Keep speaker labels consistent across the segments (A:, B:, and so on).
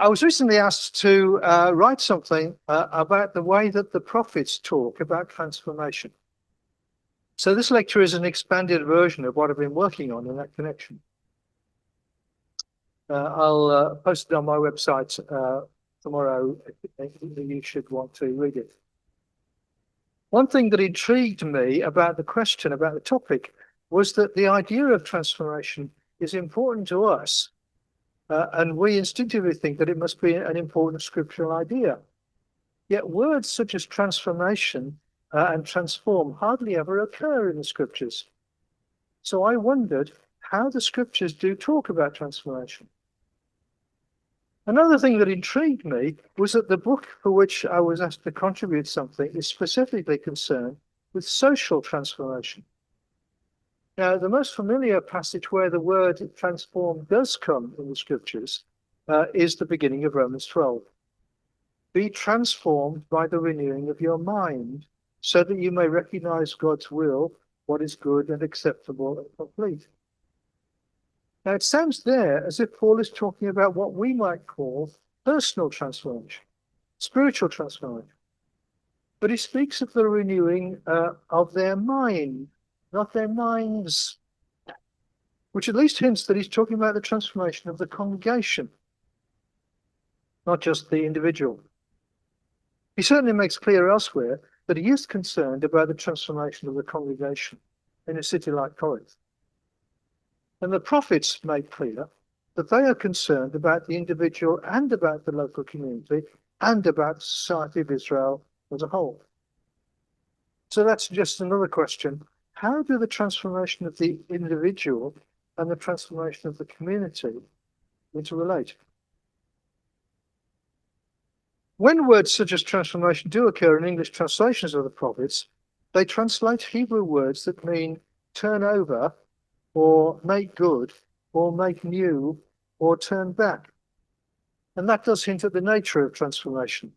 A: I was recently asked to write something about the way that the prophets talk about transformation. So this lecture is an expanded version of what I've been working on in that connection. I'll post it on my website tomorrow if you should want to read it. One thing that intrigued me about the question, about the topic, was that the idea of transformation is important to us. And we instinctively think that it must be an important scriptural idea. Yet words such as transformation and transform hardly ever occur in the scriptures. So I wondered how the scriptures do talk about transformation. Another thing that intrigued me was that the book for which I was asked to contribute something is specifically concerned with social transformation. Now, the most familiar passage where the word transform does come in the scriptures is the beginning of Romans 12. Be transformed by the renewing of your mind, so that you may recognize God's will, what is good and acceptable and complete. Now, it sounds there as if Paul is talking about what we might call personal transformation, spiritual transformation. But he speaks of the renewing of their mind, not their minds, which at least hints that he's talking about the transformation of the congregation, not just the individual. He certainly makes clear elsewhere that he is concerned about the transformation of the congregation in a city like Corinth. And the prophets make clear that they are concerned about the individual and about the local community and about the society of Israel as a whole. So that's just another question. How do the transformation of the individual and the transformation of the community interrelate? When words such as transformation do occur in English translations of the prophets, they translate Hebrew words that mean turn over, or make good, or make new, or turn back. And that does hint at the nature of transformation.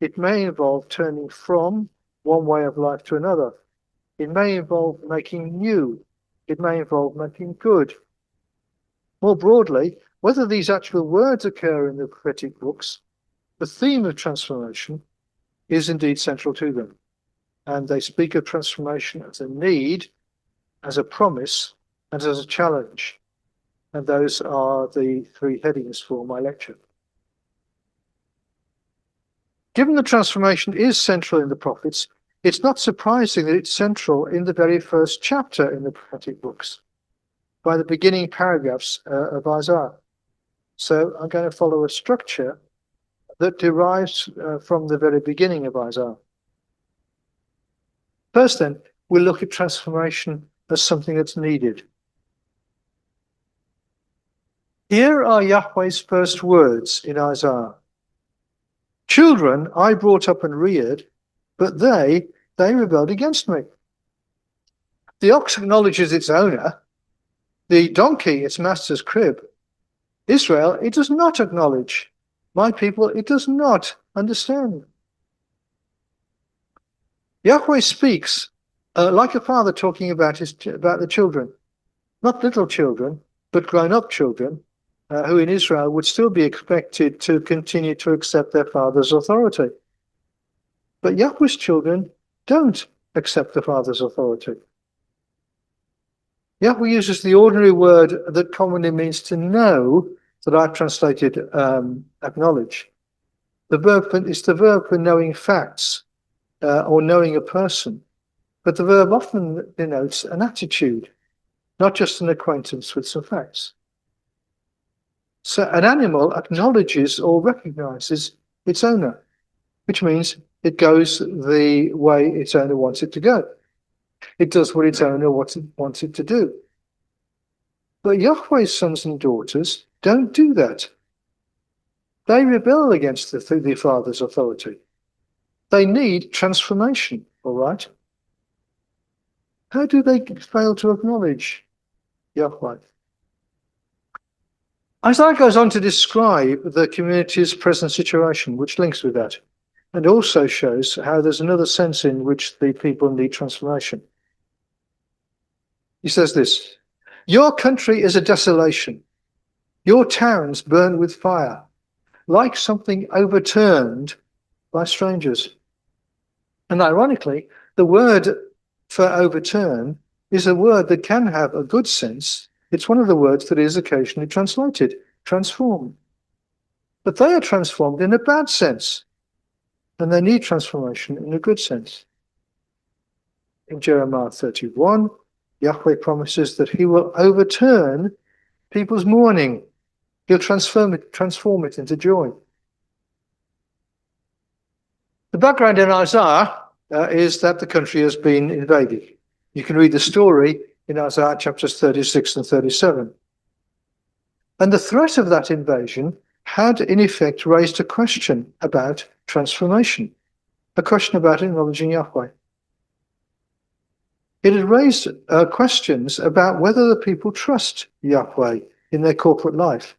A: It may involve turning from one way of life to another. It may involve making new. It may involve making good. More broadly, whether these actual words occur in the prophetic books, the theme of transformation is indeed central to them. And they speak of transformation as a need, as a promise, and as a challenge. And those are the three headings for my lecture. Given the transformation is central in the prophets, it's not surprising that it's central in the very first chapter in the prophetic books, by the beginning paragraphs of Isaiah. So I'm going to follow a structure that derives from the very beginning of Isaiah. First then, we'll look at transformation as something that's needed. Here are Yahweh's first words in Isaiah. Children I brought up and reared, but they rebelled against me. The ox acknowledges its owner, the donkey its master's crib. Israel it does not acknowledge. My people it does not understand. Yahweh speaks like a father talking about the children, not little children, but grown-up children, who in Israel would still be expected to continue to accept their father's authority. But Yahweh's children don't accept the father's authority. Yahweh uses the ordinary word that commonly means to know, that I've translated acknowledge. The verb is the verb for knowing facts or knowing a person, but the verb often denotes an attitude, not just an acquaintance with some facts. So an animal acknowledges or recognizes its owner, which means it goes the way its owner wants it to go. It does what its owner wants it to do. But Yahweh's sons and daughters don't do that. They rebel against the father's authority. They need transformation, all right? How do they fail to acknowledge Yahweh? Isaiah goes on to describe the community's present situation, which links with that, and also shows how there's another sense in which the people need transformation. He says this, your country is a desolation, your towns burn with fire. like something overturned by strangers. And ironically, the word for overturn is a word that can have a good sense. It's one of the words that is occasionally translated, transform. But they are transformed in a bad sense, and they need transformation in a good sense. In Jeremiah 31, Yahweh promises that he will overturn people's mourning. He'll transform it into joy. The background in Isaiah is that the country has been invaded. You can read the story in Isaiah chapters 36 and 37. And the threat of that invasion had, in effect, raised a question about transformation, a question about acknowledging Yahweh. It had raised questions about whether the people trust Yahweh in their corporate life,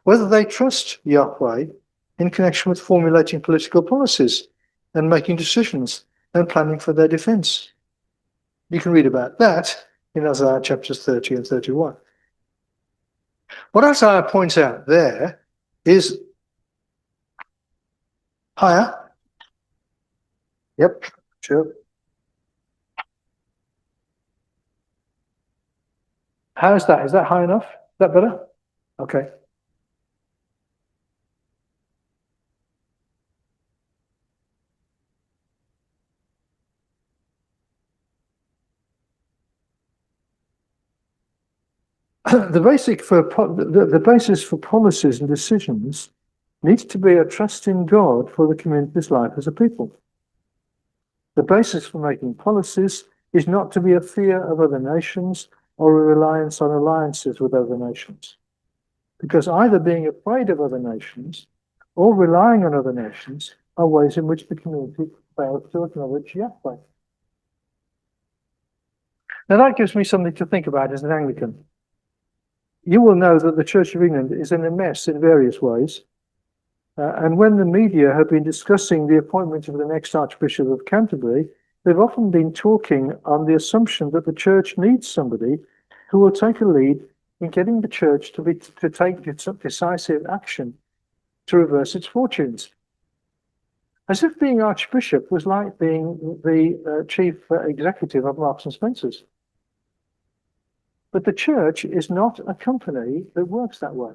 A: whether they trust Yahweh in connection with formulating political policies and making decisions and planning for their defense. You can read about that in Isaiah chapters 30 and 31. What Isaiah points out there is higher. Yep, sure. How is that? Is that high enough? Is that better? Okay. The basis for policies and decisions needs to be a trust in God for the community's life as a people. The basis for making policies is not to be a fear of other nations or a reliance on alliances with other nations. Because either being afraid of other nations or relying on other nations are ways in which the community fails to acknowledge Yahweh. Now that gives me something to think about as an Anglican. You will know that the Church of England is in a mess in various ways. And when the media have been discussing the appointment of the next Archbishop of Canterbury, they've often been talking on the assumption that the Church needs somebody who will take a lead in getting the Church to take decisive action to reverse its fortunes. As if being Archbishop was like being the chief executive of Marks and Spencer's. But the Church is not a company that works that way.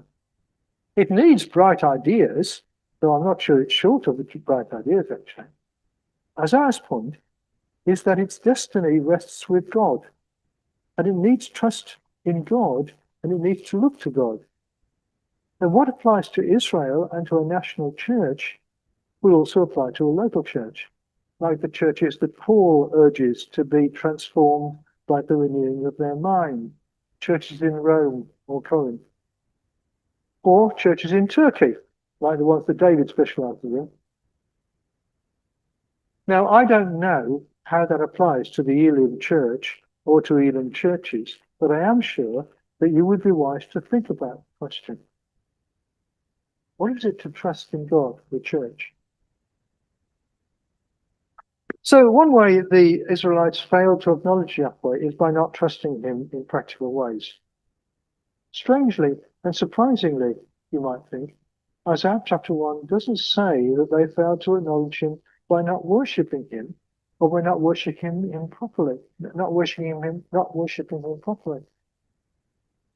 A: It needs bright ideas, though I'm not sure it's short of bright ideas, actually. Isaiah's point is that its destiny rests with God, and it needs trust in God, and it needs to look to God. And what applies to Israel and to a national church will also apply to a local church, like the churches that Paul urges to be transformed by the renewing of their mind, churches in Rome or Corinth, or churches in Turkey, like the ones that David specializes in. Now, I don't know how that applies to the Elim Church or to Elim churches, but I am sure that you would be wise to think about the question. What is it to trust in God for the church? So one way the Israelites failed to acknowledge Yahweh is by not trusting him in practical ways. Strangely and surprisingly, you might think, Isaiah chapter 1 doesn't say that they failed to acknowledge him by not worshipping him or by not worshipping him properly, not worshiping him properly.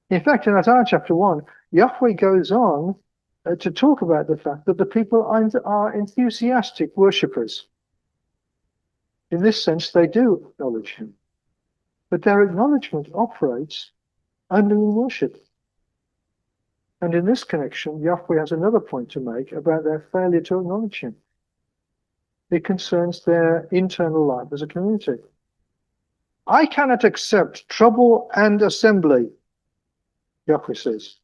A: In fact, in Isaiah chapter 1, Yahweh goes on to talk about the fact that the people are enthusiastic worshippers. In this sense, they do acknowledge him. But their acknowledgement operates only in worship. And in this connection, Yahweh has another point to make about their failure to acknowledge him. It concerns their internal life as a community. I cannot accept trouble and assembly, Yahweh says.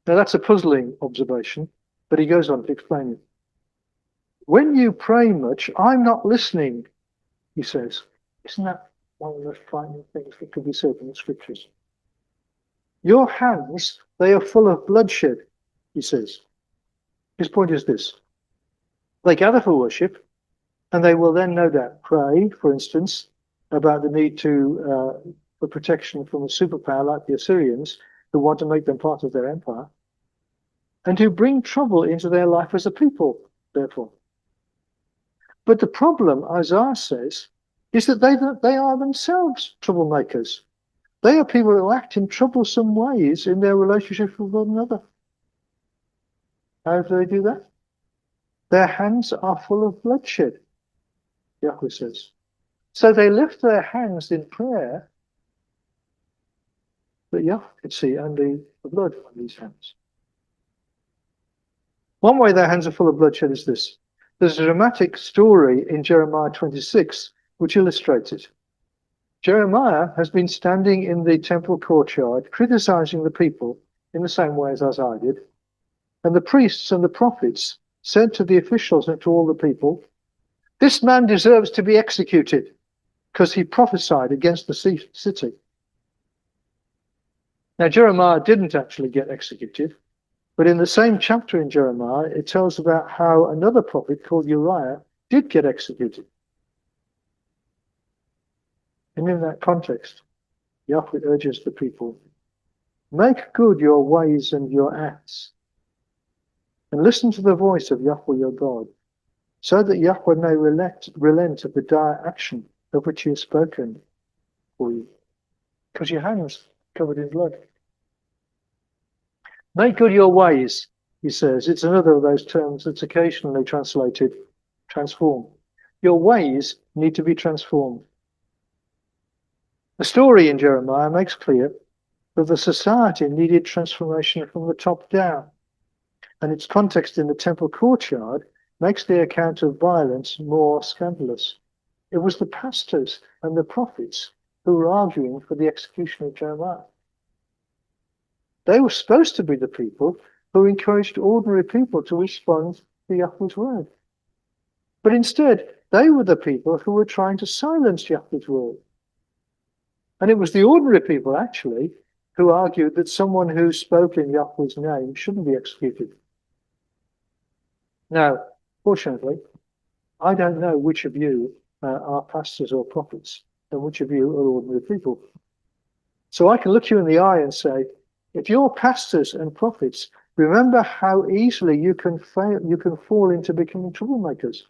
A: Now that's a puzzling observation, but he goes on to explain it. When you pray much, I'm not listening, he says. Isn't that one of the most frightening things that could be said in the scriptures? Your hands, they are full of bloodshed, he says. His point is this. They gather for worship, and they will then no doubt pray, for instance, about the need for protection from a superpower like the Assyrians, who want to make them part of their empire. and who bring trouble into their life as a people, therefore. But the problem, Isaiah says, is that they are themselves troublemakers. They are people who act in troublesome ways in their relationship with one another. How do they do that? Their hands are full of bloodshed, Yahweh says. So they lift their hands in prayer, but Yahweh could see only the blood on these hands. One way their hands are full of bloodshed is this. There's a dramatic story in Jeremiah 26 which illustrates it. Jeremiah has been standing in the temple courtyard criticizing the people in the same way as I did. And the priests and the prophets said to the officials and to all the people, "This man deserves to be executed because he prophesied against the city." Now, Jeremiah didn't actually get executed, but in the same chapter in Jeremiah, it tells about how another prophet called Uriah did get executed. And in that context, Yahweh urges the people, make good your ways and your acts, and listen to the voice of Yahweh your God, so that Yahweh may relent of the dire action of which he has spoken for you, because your hands covered in blood. Make good your ways, he says. It's another of those terms that's occasionally translated transform. Your ways need to be transformed. The story in Jeremiah makes clear that the society needed transformation from the top down, and its context in the temple courtyard makes the account of violence more scandalous. It was the pastors and the prophets who were arguing for the execution of Jeremiah. They were supposed to be the people who encouraged ordinary people to respond to Yahweh's word. But instead, they were the people who were trying to silence Yahweh's word. And it was the ordinary people, actually, who argued that someone who spoke in Yahweh's name shouldn't be executed. Now, fortunately, I don't know which of you are pastors or prophets, and which of you are ordinary people. So I can look you in the eye and say, if you're pastors and prophets, remember how easily you can fall into becoming troublemakers.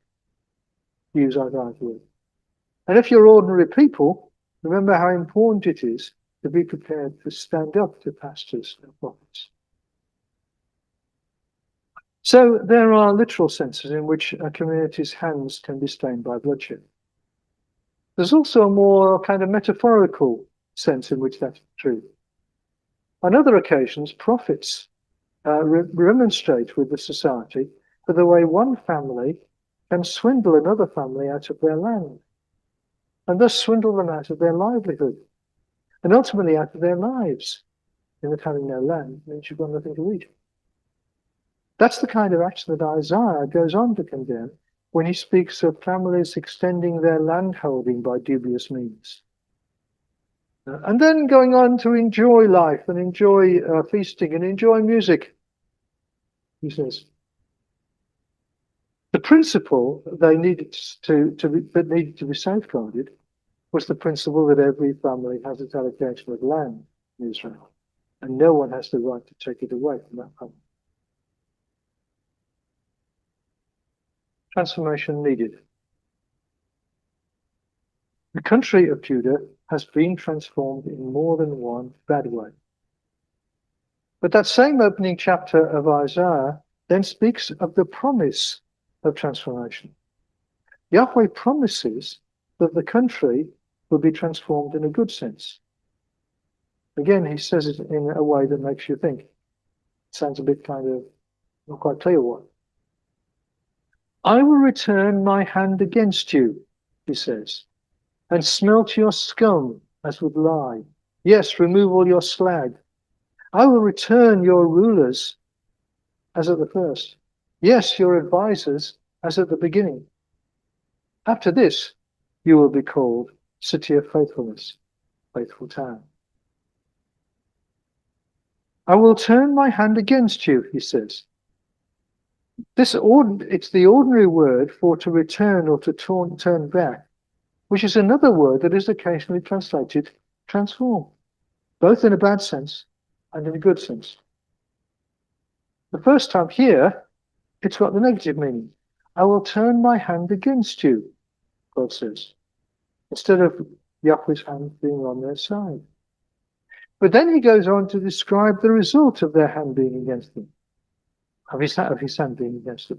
A: Use Isaiah's word. And if you're ordinary people, remember how important it is to be prepared to stand up to pastors and prophets. So there are literal senses in which a community's hands can be stained by bloodshed. There's also a more kind of metaphorical sense in which that's true. On other occasions, prophets remonstrate with the society for the way one family can swindle another family out of their land, and thus swindle them out of their livelihood, and ultimately out of their lives, in that having no land means you've got nothing to eat. That's the kind of action that Isaiah goes on to condemn when he speaks of families extending their landholding by dubious means. And then going on to enjoy life and enjoy feasting and enjoy music, he says. The principle they needed that needed to be safeguarded was the principle that every family has its allocation of land in Israel, and no one has the right to take it away from that family. Transformation needed. The country of Judah has been transformed in more than one bad way. But that same opening chapter of Isaiah then speaks of the promise of transformation. Yahweh promises that the country will be transformed in a good sense. Again, he says it in a way that makes you think. It sounds a bit kind of not quite clear what. I will return my hand against you, he says, and smelt your scum as with lye. Yes, remove all your slag. I will return your rulers as at the first. Yes, your advisors as at the beginning. After this, you will be called City of Faithfulness, Faithful Town. I will turn my hand against you, he says. It's the ordinary word for to return or to turn back, which is another word that is occasionally translated transform, both in a bad sense and in a good sense. The first time here, it's got the negative meaning. I will turn my hand against you, God says, instead of Yahweh's hand being on their side. But then he goes on to describe the result of their hand being against them, of his hand being against them.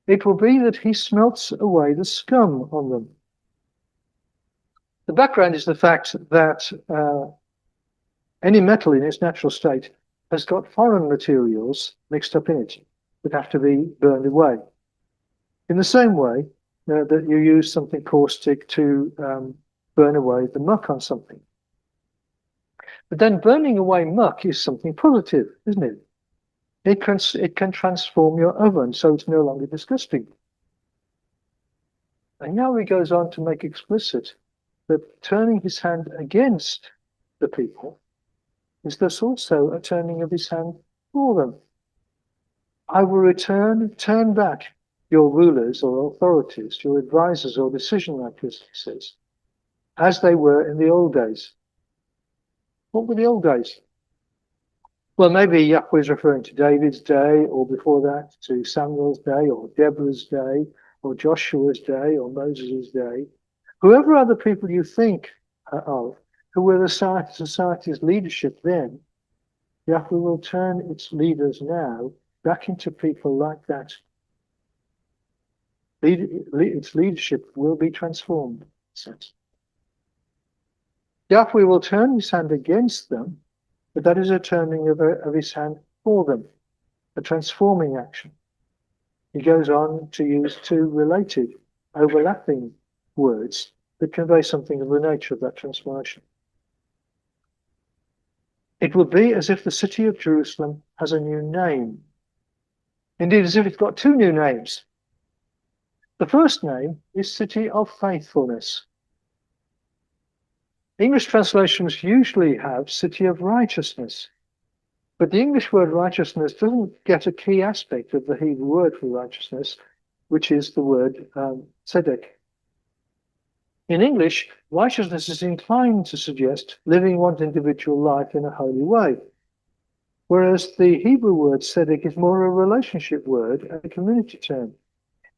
A: It will be that he smelts away the scum on them. The background is the fact that any metal in its natural state has got foreign materials mixed up in it that have to be burned away. In the same way that you use something caustic to burn away the muck on something. But then burning away muck is something positive, isn't it? It can transform your oven so it's no longer disgusting. And now he goes on to make explicit that turning his hand against the people is thus also a turning of his hand for them. I will turn back your rulers or authorities, your advisors or decision makers, he says, as they were in the old days. What were the old days? Well, maybe Yahweh is referring to David's day, or before that to Samuel's day, or Deborah's day, or Joshua's day, or Moses' day. Whoever other people you think of, who were the society's leadership then, Yahweh will turn its leaders now back into people like that. Its leadership will be transformed. Yahweh will turn his hand against them, but that is a turning of his hand for them, a transforming action. He goes on to use two related, overlapping words that convey something of the nature of that transformation. It will be as if the city of Jerusalem has a new name. Indeed, as if it's got two new names. The first name is City of Faithfulness. English translations usually have City of Righteousness, but the English word righteousness doesn't get a key aspect of the Hebrew word for righteousness, which is the word tzedek. In English, righteousness is inclined to suggest living one's individual life in a holy way, whereas the Hebrew word tzedek is more a relationship word and a community term.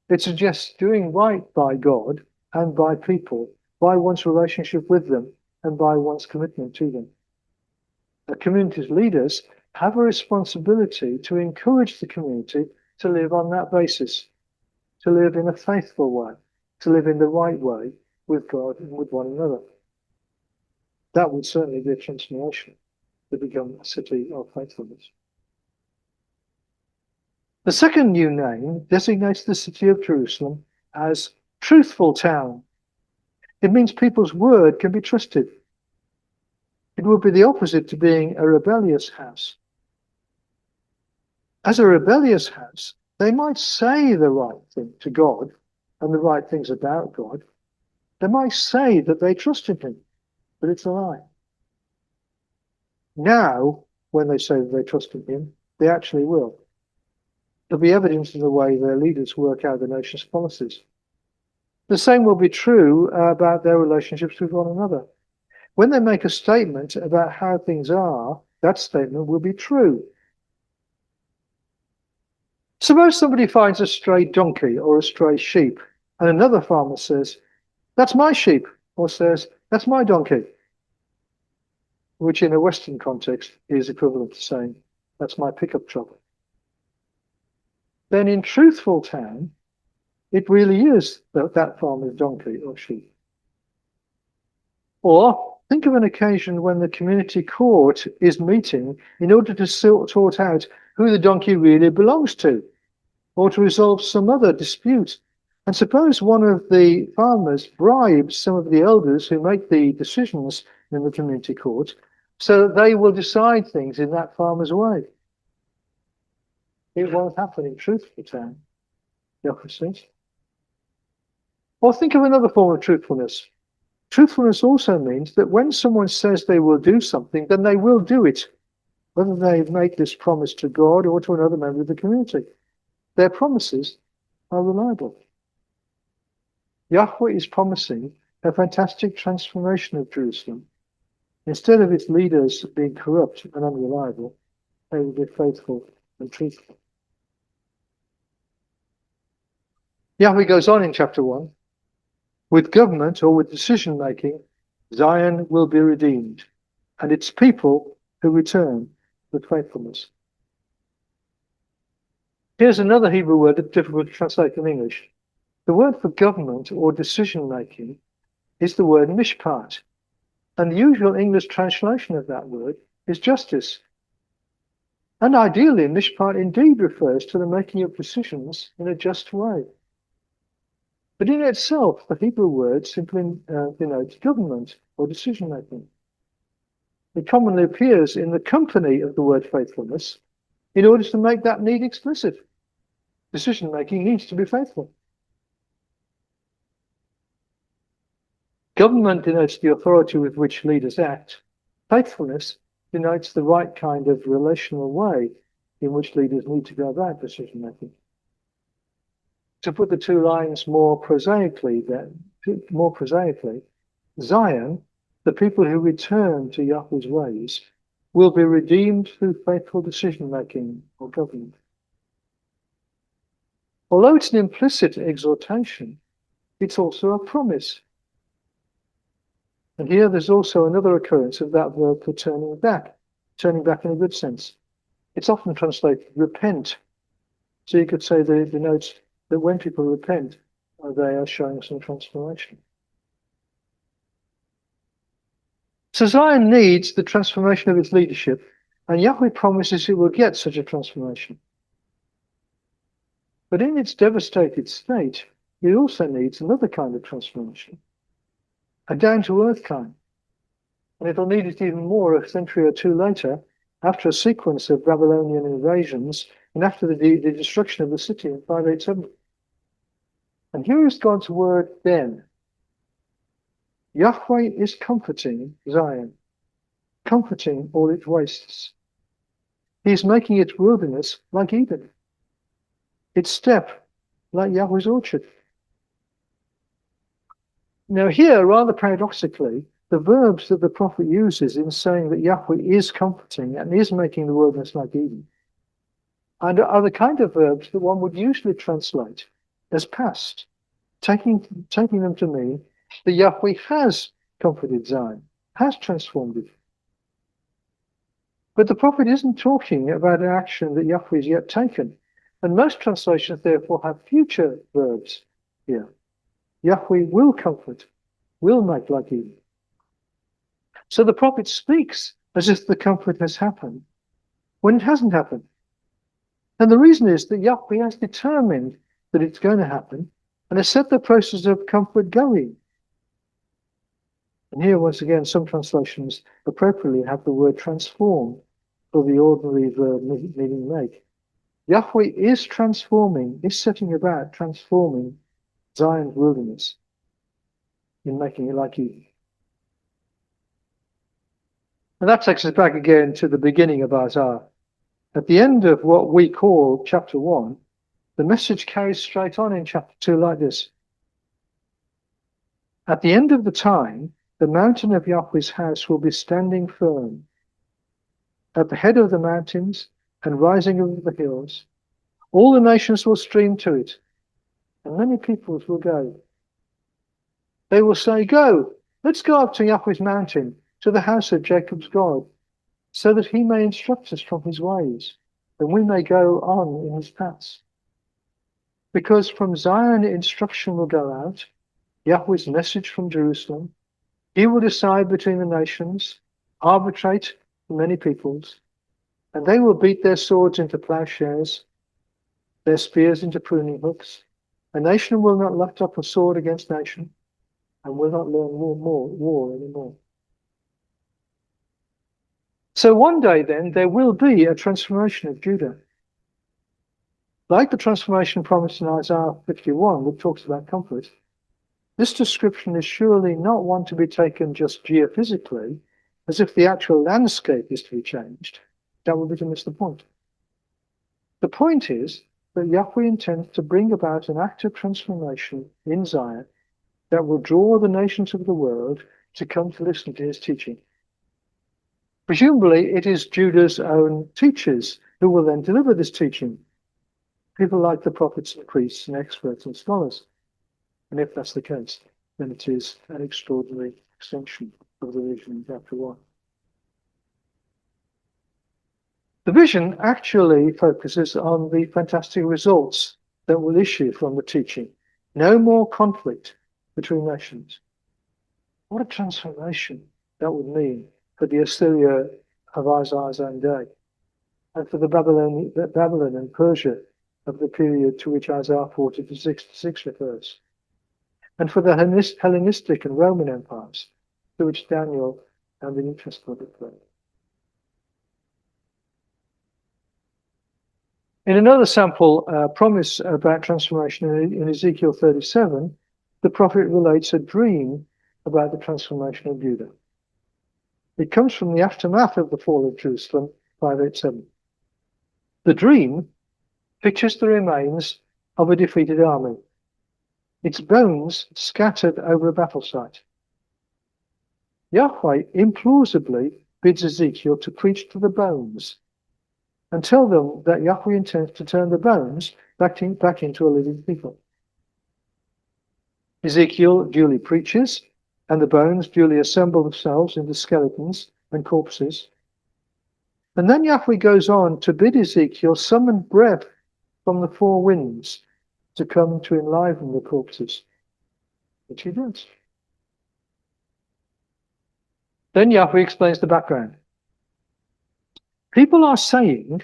A: It suggests doing right by God and by people, by one's relationship with them, and by one's commitment to them. The community's leaders have a responsibility to encourage the community to live on that basis, to live in a faithful way, to live in the right way with God and with one another. That would certainly be a transformation to become a city of faithfulness. The second new name designates the city of Jerusalem as truthful town. It means people's word can be trusted. It would be the opposite to being a rebellious house. As a rebellious house, they might say the right thing to God and the right things about God. They might say that they trust in him, but it's a lie. Now, when they say that they trust in him, they actually will. There'll be evidence in the way their leaders work out the nation's policies. The same will be true about their relationships with one another. When they make a statement about how things are, that statement will be true. Suppose somebody finds a stray donkey or a stray sheep, and another farmer says, "That's my sheep," or says, "That's my donkey," which in a Western context is equivalent to saying, "That's my pickup truck." Then in truthful town, it really is that farmer's donkey or sheep. Or think of an occasion when the community court is meeting in order to sort out who the donkey really belongs to, or to resolve some other dispute. And suppose one of the farmers bribes some of the elders who make the decisions in the community court so that they will decide things in that farmer's way. It won't happen in truthful town, Yahweh says. Or think of another form of truthfulness. Truthfulness also means that when someone says they will do something, then they will do it, whether they make this promise to God or to another member of the community. Their promises are reliable. Yahweh is promising a fantastic transformation of Jerusalem. Instead of its leaders being corrupt and unreliable, they will be faithful and truthful. Yahweh goes on in chapter 1. With government or with decision making, Zion will be redeemed, and its people who return with faithfulness. Here's another Hebrew word that's difficult to translate in English. The word for government or decision making is the word mishpat, and the usual English translation of that word is justice. And ideally, mishpat indeed refers to the making of decisions in a just way. But in itself, the Hebrew word simply denotes government or decision making. It commonly appears in the company of the word faithfulness in order to make that need explicit. Decision making needs to be faithful. Government denotes the authority with which leaders act. Faithfulness denotes the right kind of relational way in which leaders need to go about decision making. To put the two lines more prosaically, Zion, the people who return to Yahweh's ways, will be redeemed through faithful decision making or government. Although it's an implicit exhortation, it's also a promise. And here there's also another occurrence of that verb for turning back in a good sense. It's often translated repent. So you could say that it denotes that when people repent, they are showing some transformation. So Zion needs the transformation of its leadership, and Yahweh promises it will get such a transformation. But in its devastated state, it also needs another kind of transformation, a down-to-earth kind. And it'll need it even more a century or two later, after a sequence of Babylonian invasions and after the destruction of the city in 587. And here is God's word then. Yahweh is comforting Zion, comforting all its wastes. He is making its wilderness like Eden, its steppe like Yahweh's orchard. Now here, rather paradoxically, the verbs that the prophet uses in saying that Yahweh is comforting and is making the wilderness like Eden are the kind of verbs that one would usually translate as past, taking them to mean that Yahweh has comforted Zion, has transformed it. But the prophet isn't talking about an action that Yahweh has yet taken, and most translations therefore have future verbs here. Yahweh will comfort, will make like Eden. So the prophet speaks as if the comfort has happened, when it hasn't happened. And the reason is that Yahweh has determined that it's going to happen, and has set the process of comfort going. And here, once again, some translations appropriately have the word transform for the ordinary verb meaning make. Yahweh is transforming, is setting about transforming Zion's wilderness in making it like Eden. And that takes us back again to the beginning of Isaiah. At the end of what we call chapter 1, the message carries straight on in chapter 2 like this. At the end of the time, the mountain of Yahweh's house will be standing firm at the head of the mountains and rising over the hills. All the nations will stream to it, and many peoples will go. They will say, go, let's go up to Yahweh's mountain, to the house of Jacob's God, so that he may instruct us from his ways, and we may go on in his paths. Because from Zion instruction will go out, Yahweh's message from Jerusalem. He will decide between the nations, arbitrate for many peoples, and they will beat their swords into plowshares, their spears into pruning hooks. A nation will not lift up a sword against nation, and will not learn war anymore. So one day then, there will be a transformation of Judah. Like the transformation promised in Isaiah 51, which talks about comfort, this description is surely not one to be taken just geophysically, as if the actual landscape is to be changed. That would be to miss the point. The point is that Yahweh intends to bring about an active transformation in Zion that will draw the nations of the world to come to listen to his teaching. Presumably, it is Judah's own teachers who will then deliver this teaching? People like the prophets and priests and experts and scholars. And if that's the case, then it is an extraordinary extension of the vision in chapter 1. The vision actually focuses on the fantastic results that will issue from the teaching. No more conflict between nations. What a transformation that would mean for the Assyria of Isaiah's own day, and for the Babylon and Persia of the period to which Isaiah 40-66 refers, and for the Hellenistic and Roman empires to which Daniel and the New Testament refer. In another sample promise about transformation in Ezekiel 37, the prophet relates a dream about the transformation of Judah. It comes from the aftermath of the fall of Jerusalem, 587. The dream pictures the remains of a defeated army, its bones scattered over a battle site. Yahweh implausibly bids Ezekiel to preach to the bones and tell them that Yahweh intends to turn the bones back into a living people. Ezekiel duly preaches, and the bones duly assemble themselves into skeletons and corpses. And then Yahweh goes on to bid Ezekiel summon breath from the four winds to come to enliven the corpses, which he does. Then Yahweh explains the background. People are saying,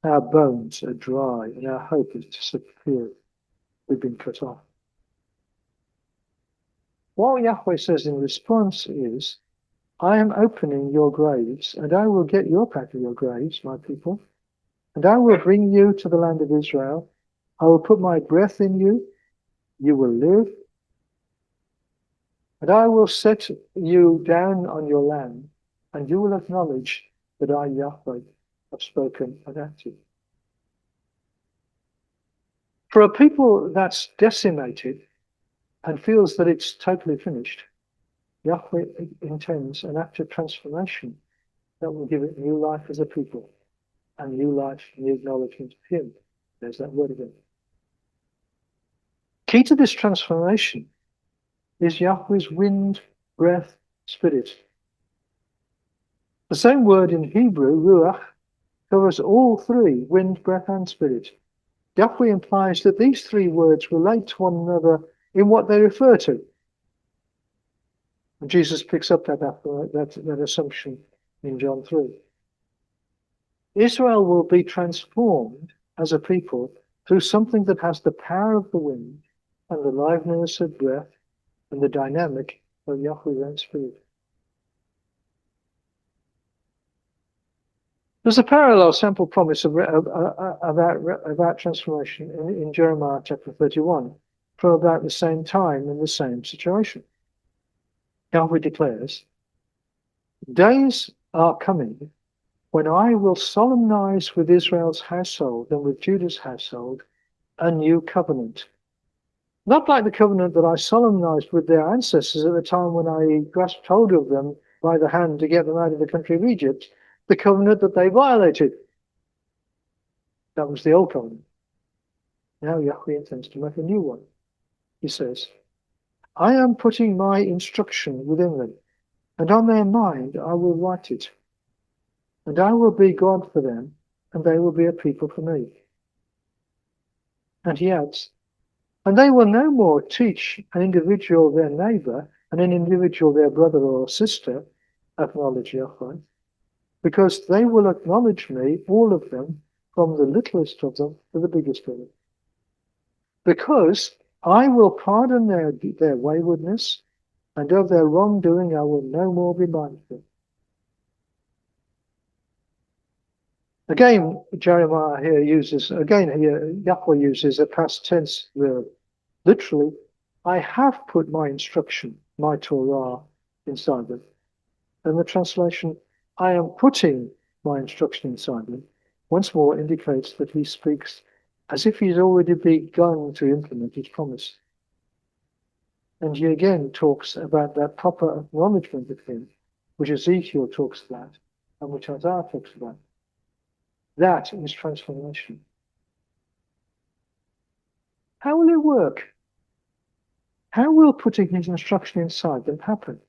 A: our bones are dry and our hope is disappeared. We've been cut off. What Yahweh says in response is, I am opening your graves, and I will get you up out of your graves, my people, and I will bring you to the land of Israel. I will put my breath in you, you will live, and I will set you down on your land, and you will acknowledge that I, Yahweh, have spoken and acted. For a people that's decimated and feels that it's totally finished, Yahweh intends an act of transformation that will give it new life as a people, and new life, new acknowledgement of him. There's that word again. Key to this transformation is Yahweh's wind, breath, spirit. The same word in Hebrew, ruach, covers all three, wind, breath, and spirit. Yahweh implies that these three words relate to one another in what they refer to. And Jesus picks up that assumption in John 3. Israel will be transformed as a people through something that has the power of the wind and the liveliness of breath and the dynamic of Yahweh's own spirit. There's a parallel sample promise about transformation in Jeremiah chapter 31 from about the same time in the same situation. Yahweh declares, days are coming when I will solemnize with Israel's household and with Judah's household a new covenant. Not like the covenant that I solemnized with their ancestors at the time when I grasped hold of them by the hand to get them out of the country of Egypt, the covenant that they violated. That was the old covenant. Now Yahweh intends to make a new one. He says, I am putting my instruction within them, and on their mind I will write it. And I will be God for them, and they will be a people for me. And he adds, and they will no more teach an individual their neighbor and an individual their brother or sister, acknowledge Yahweh, because they will acknowledge me, all of them, from the littlest of them to the biggest of them. Because I will pardon their waywardness, and of their wrongdoing I will no more be mindful. Again, Yahweh uses a past tense verb. Literally, I have put my instruction, my Torah, inside them. And the translation, I am putting my instruction inside them, once more indicates that he speaks as if he's already begun to implement his promise. And he again talks about that proper acknowledgement of him, which Ezekiel talks about, and which Isaiah talks about. That is transformation. How will it work? How will putting his instruction inside them happen?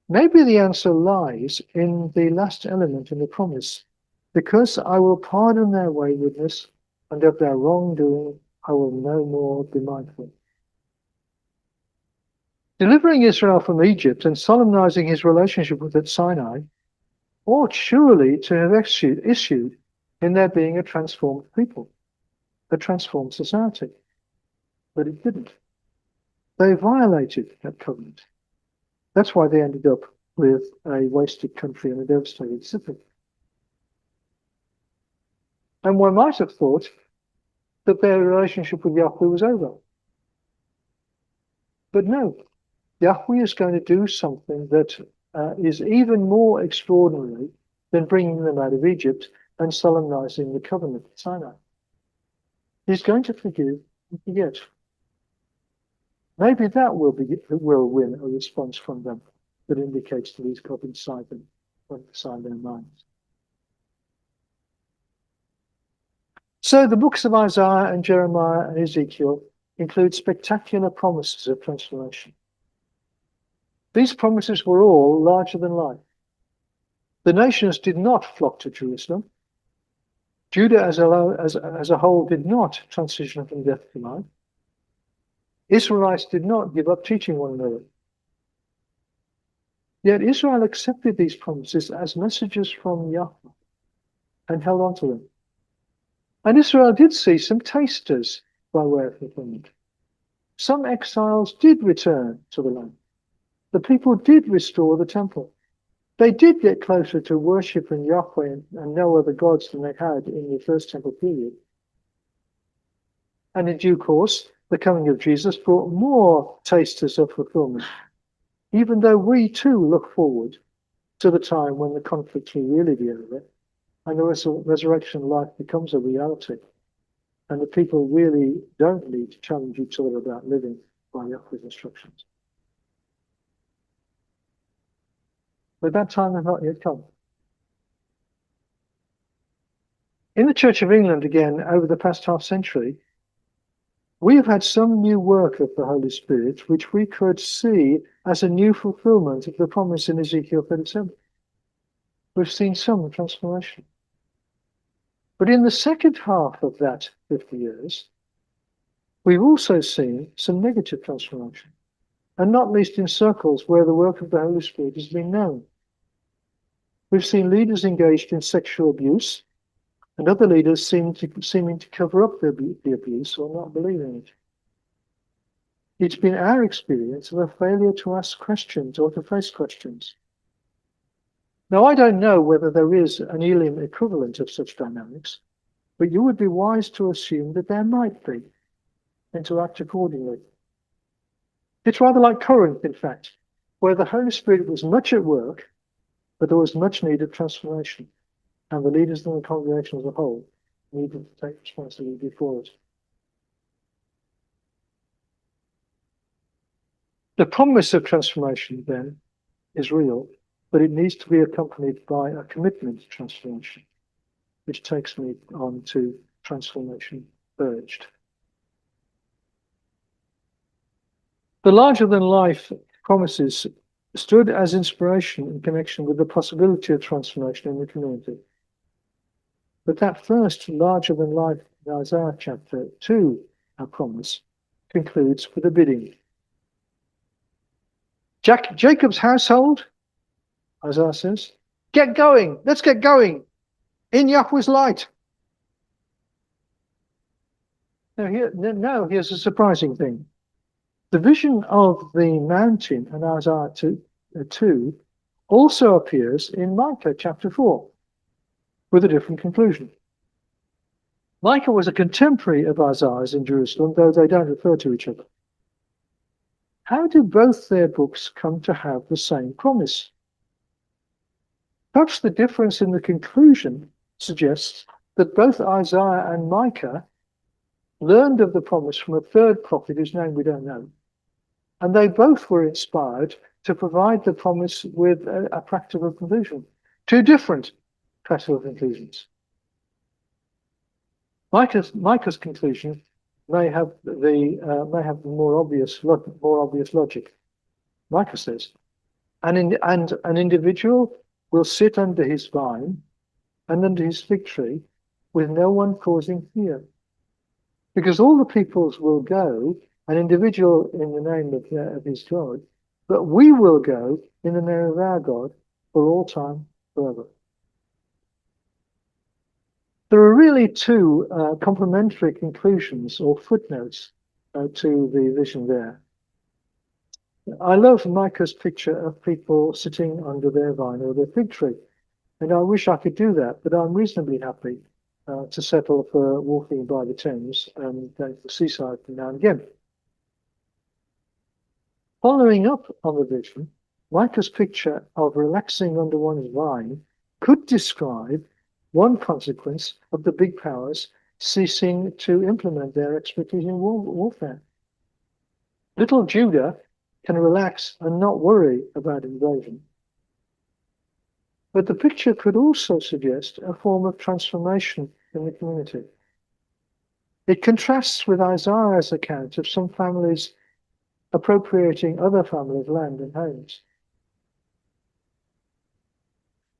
A: Maybe the answer lies in the last element in the promise. Because I will pardon their waywardness, and of their wrongdoing I will no more be mindful. Delivering Israel from Egypt and solemnizing his relationship with it Sinai ought surely to have issued in there being a transformed people, a transformed society. But it didn't. They violated that covenant. That's why they ended up with a wasted country and a devastated city. And one might have thought that their relationship with Yahweh was over. But no, Yahweh is going to do something that is even more extraordinary than bringing them out of Egypt and solemnizing the covenant at Sinai. He's going to forgive and forget. Maybe that will win a response from them that indicates that he's got inside them, inside their minds. So the books of Isaiah and Jeremiah and Ezekiel include spectacular promises of transformation. These promises were all larger than life. The nations did not flock to Jerusalem. Judah as a whole did not transition from death to life. Israelites did not give up teaching one another. Yet Israel accepted these promises as messages from Yahweh and held on to them. And Israel did see some tasters by way of fulfillment. Some exiles did return to the land. The people did restore the temple. They did get closer to worshiping Yahweh and no other gods than they had in the first temple period. And in due course, the coming of Jesus brought more tasters of fulfillment, even though we too look forward to the time when the conflict will really be over and the resurrection life becomes a reality, and the people really don't need to challenge each other about living by Yahweh's instructions. But that time has not yet come. In the Church of England, again, over the past half century, we have had some new work of the Holy Spirit, which we could see as a new fulfillment of the promise in Ezekiel 37. We've seen some transformation. But in the second half of that 50 years, we've also seen some negative transformation, and not least in circles where the work of the Holy Spirit has been known. We've seen leaders engaged in sexual abuse, and other leaders seeming to cover up the abuse or not believing it. It's been our experience of a failure to ask questions or to face questions. Now, I don't know whether there is an Elim equivalent of such dynamics, but you would be wise to assume that there might be, and to act accordingly. It's rather like Corinth, in fact, where the Holy Spirit was much at work, but there was much needed transformation, and the leaders in the congregation as a whole needed to take responsibility for it. The promise of transformation, then, is real, but it needs to be accompanied by a commitment to transformation, which takes me on to transformation urged. The larger-than-life promises stood as inspiration in connection with the possibility of transformation in the community. But that first larger-than-life in Isaiah chapter 2, our promise, concludes with a bidding. Jacob's household, Isaiah says, get going, let's get going, in Yahweh's light. Now here's a surprising thing. The vision of the mountain in Isaiah 2 also appears in Micah chapter 4 with a different conclusion. Micah was a contemporary of Isaiah's in Jerusalem, though they don't refer to each other. How do both their books come to have the same promise? Perhaps the difference in the conclusion suggests that both Isaiah and Micah learned of the promise from a third prophet whose name we don't know. And they both were inspired to provide the promise with a practical conclusion. Two different, practical conclusions. Micah's conclusion may have the more obvious logic. Micah says, and an individual will sit under his vine and under his fig tree with no one causing fear. Because all the peoples will go, an individual in the name of his God, but we will go in the name of our God for all time, forever. There are really two complementary conclusions or footnotes to the vision there. I love Micah's picture of people sitting under their vine or their fig tree, and I wish I could do that, but I'm reasonably happy to settle for walking by the Thames and going to the seaside from now and again. Following up on the vision, Micah's picture of relaxing under one's vine could describe one consequence of the big powers ceasing to implement their expertise in warfare. Little Judah can relax and not worry about invasion. But the picture could also suggest a form of transformation in the community. It contrasts with Isaiah's account of some families appropriating other families' land and homes.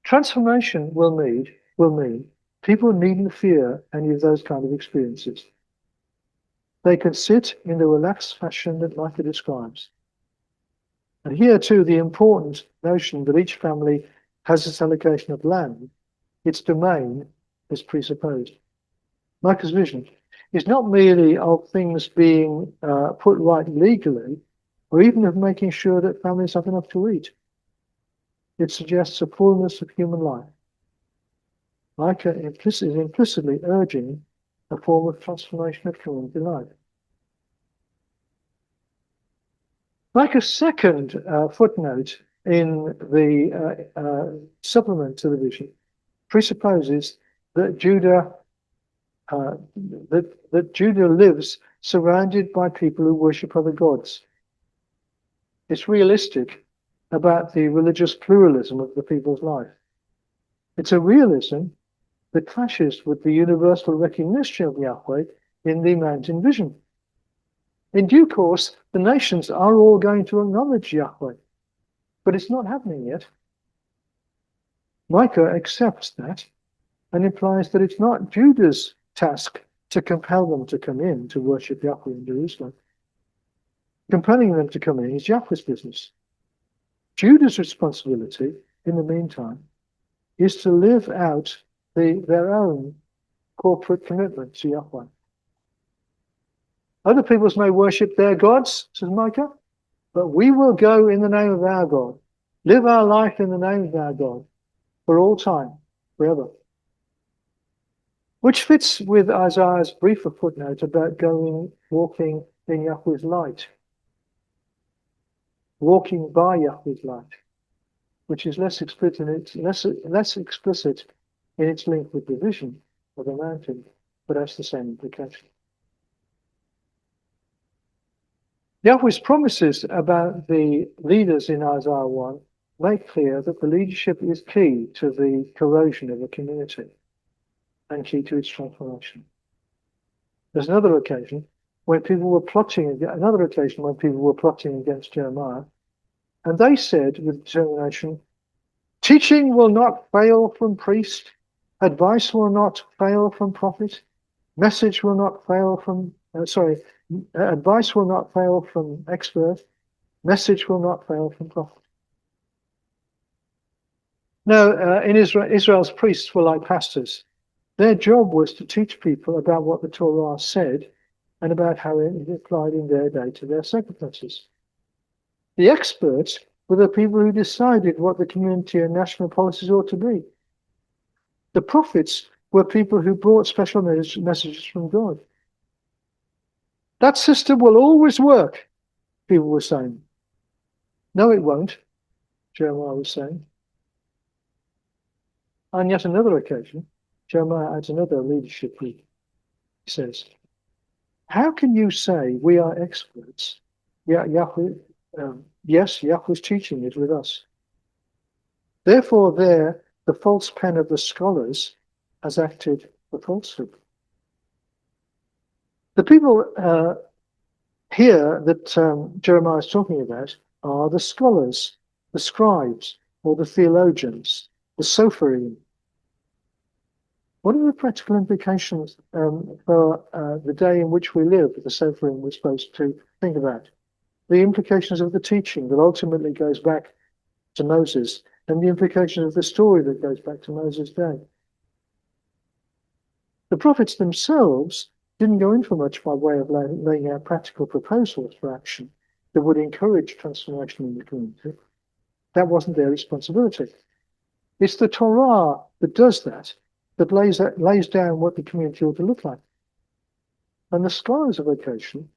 A: Transformation will mean people needn't fear any of those kind of experiences. They can sit in the relaxed fashion that Micah describes. And here too, the important notion that each family has its allocation of land, its domain, is presupposed. Micah's vision is not merely of things being put right legally, or even of making sure that families have enough to eat. It suggests a fullness of human life. Micah is implicitly urging a form of transformation of community life. Micah's second footnote in the supplement to the vision presupposes that Judah lives surrounded by people who worship other gods. It's realistic about the religious pluralism of the people's life. It's a realism that clashes with the universal recognition of Yahweh in the mountain vision. In due course, the nations are all going to acknowledge Yahweh, but it's not happening yet. Micah accepts that and implies that it's not Judah's task to compel them to come in to worship Yahweh in Jerusalem. Compelling them to come in is Yahweh's business. Judah's responsibility, in the meantime, is to live out their own corporate commitment to Yahweh. Other peoples may worship their gods, says Micah, but we will go in the name of our God, live our life in the name of our God, for all time, forever. Which fits with Isaiah's briefer footnote about walking in Yahweh's light, walking by Yahweh's light, which is less explicit in its link with the vision of the mountain, but has the same implication. Yahweh's promises about the leaders in Isaiah 1 make clear that the leadership is key to the corrosion of a community and key to its transformation. There's another occasion when people were plotting against Jeremiah, and they said with determination, teaching will not fail from priest, advice will not fail from prophet, message will not fail from, advice will not fail from expert, message will not fail from prophet. Now, in Israel's priests were like pastors. Their job was to teach people about what the Torah said and about how it applied in their day to their circumstances. The experts were the people who decided what the community and national policies ought to be. The prophets were people who brought special messages from God. That system will always work, people were saying. No, it won't, Jeremiah was saying. On yet another occasion, Jeremiah adds another leadership group. He says, how can you say we are experts? Yes, Yahweh's teaching is with us. Therefore, there the false pen of the scholars has acted for falsehood. The people here that Jeremiah is talking about are the scholars, the scribes, or the theologians, the Sopharim. What are the practical implications for the day in which we live that the Sopharim we're supposed to think about? The implications of the teaching that ultimately goes back to Moses, and the implications of the story that goes back to Moses' day. The prophets themselves didn't go in for much by way of laying out practical proposals for action that would encourage transformation in the community. That wasn't their responsibility. It's the Torah that does that, that lays down what the community ought to look like. And the scholars' vocation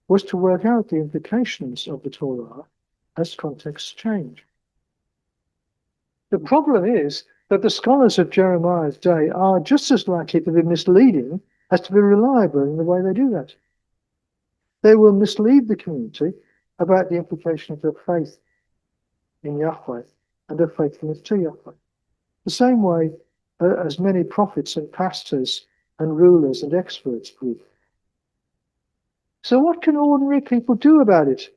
A: was to work out the implications of the Torah as contexts change. The problem is that the scholars of Jeremiah's day are just as likely to be misleading as to be reliable in the way they do that. They will mislead the community about the implications of faith in Yahweh and of faithfulness to Yahweh. The same way as many prophets and pastors and rulers and experts do. So what can ordinary people do about it?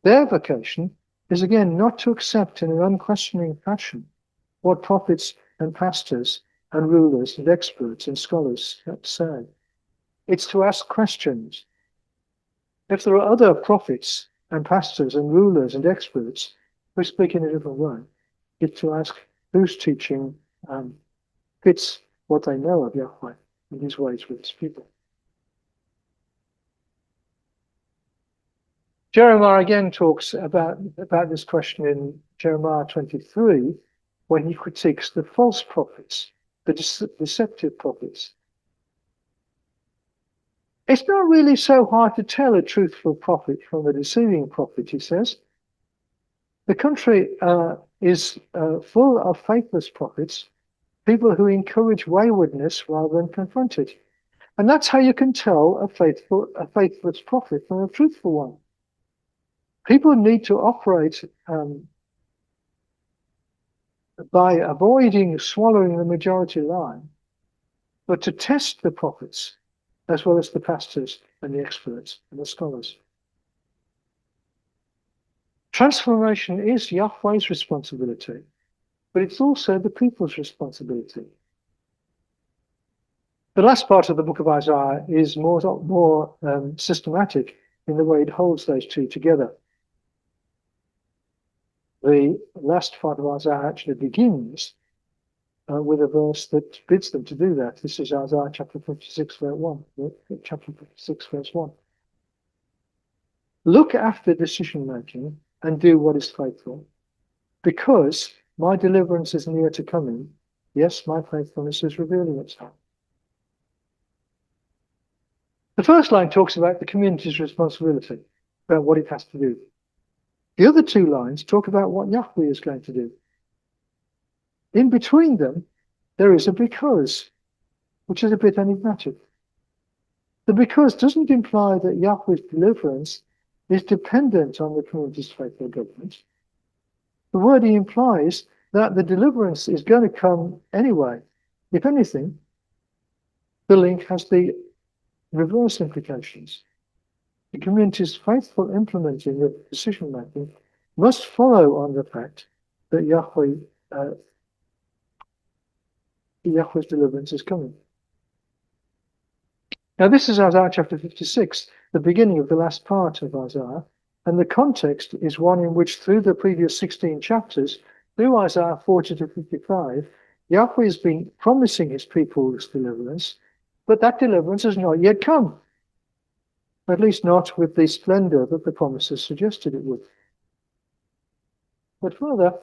A: Their vocation is again not to accept in an unquestioning fashion what prophets and pastors and rulers and experts and scholars say. It's to ask questions. If there are other prophets and pastors and rulers and experts who speak in a different way, it's to ask whose teaching fits what they know of Yahweh and his ways with his people. Jeremiah again talks about this question in Jeremiah 23, when he critiques the false prophets, the deceptive prophets. It's not really so hard to tell a truthful prophet from a deceiving prophet, he says. The country is full of faithless prophets, people who encourage waywardness rather than confront it. And that's how you can tell a faithless prophet from a truthful one. People need to operate by avoiding swallowing the majority line, but to test the prophets as well as the pastors and the experts and the scholars. Transformation is Yahweh's responsibility, but it's also the people's responsibility. The last part of the book of Isaiah is more systematic in the way it holds those two together. The last part of Isaiah actually begins with a verse that bids them to do that. This is Isaiah chapter 56, verse 1. Chapter 56, verse 1. Look after decision making and do what is faithful, because my deliverance is near to coming. Yes, my faithfulness is revealing itself. The first line talks about the community's responsibility, about what it has to do. The other two lines talk about what Yahweh is going to do. In between them, there is a because, which is a bit enigmatic. The because doesn't imply that Yahweh's deliverance is dependent on the community's faithful government. The word implies that the deliverance is going to come anyway. If anything, the link has the reverse implications. The community's faithful implementing of decision-making must follow on the fact that Yahweh's deliverance is coming. Now, this is Isaiah chapter 56, the beginning of the last part of Isaiah, and the context is one in which, through the previous 16 chapters, through Isaiah 40 to 55, Yahweh has been promising his people's deliverance, but that deliverance has not yet come. At least not with the splendor that the promises suggested it would. But further,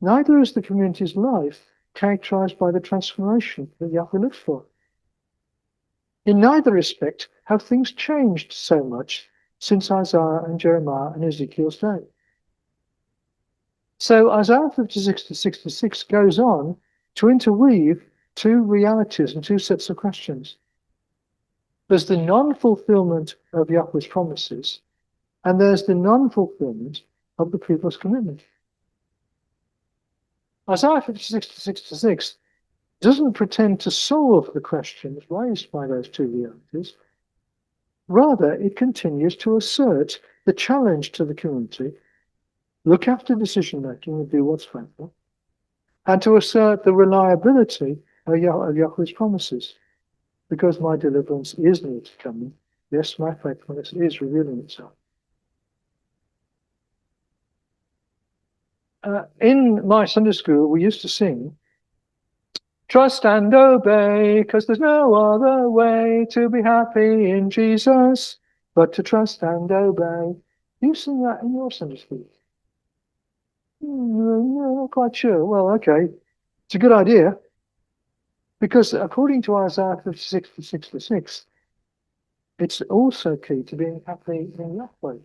A: neither is the community's life characterized by the transformation that Yahweh looks for. In neither respect have things changed so much since Isaiah and Jeremiah and Ezekiel's day. So Isaiah 56 to 66 goes on to interweave two realities and two sets of questions. There's the non-fulfillment of Yahweh's promises, and there's the non-fulfillment of the people's commitment. Isaiah 56 doesn't pretend to solve the questions raised by those two realities. Rather, it continues to assert the challenge to the community, look after decision-making and do what's faithful, and to assert the reliability of Yahweh's promises. Because my deliverance is near to coming, yes, my faithfulness is revealing itself. In my Sunday school, we used to sing, trust and obey, because there's no other way to be happy in Jesus, but to trust and obey. You sing that in your Sunday school? No, not quite sure. Well, okay. It's a good idea. Because according to Isaiah 56, it's also key to being happy in Yahweh.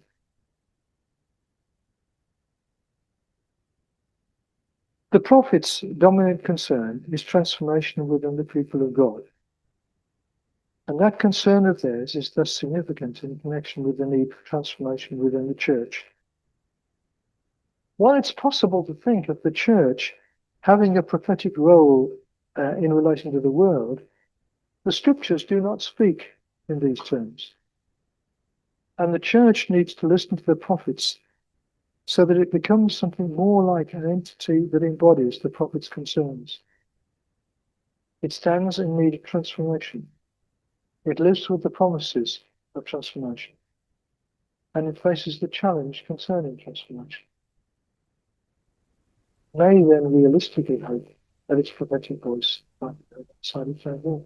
A: The prophet's dominant concern is transformation within the people of God. And that concern of theirs is thus significant in connection with the need for transformation within the church. While it's possible to think of the church having a prophetic role in relation to the world, the scriptures do not speak in these terms. And the church needs to listen to the prophets so that it becomes something more like an entity that embodies the prophet's concerns. It stands in need of transformation. It lives with the promises of transformation. And it faces the challenge concerning transformation. May then realistically hope that its prophetic voice might be outside its own wall.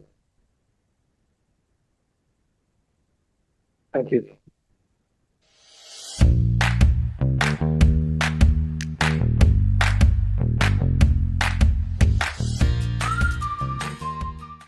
A: Thank you.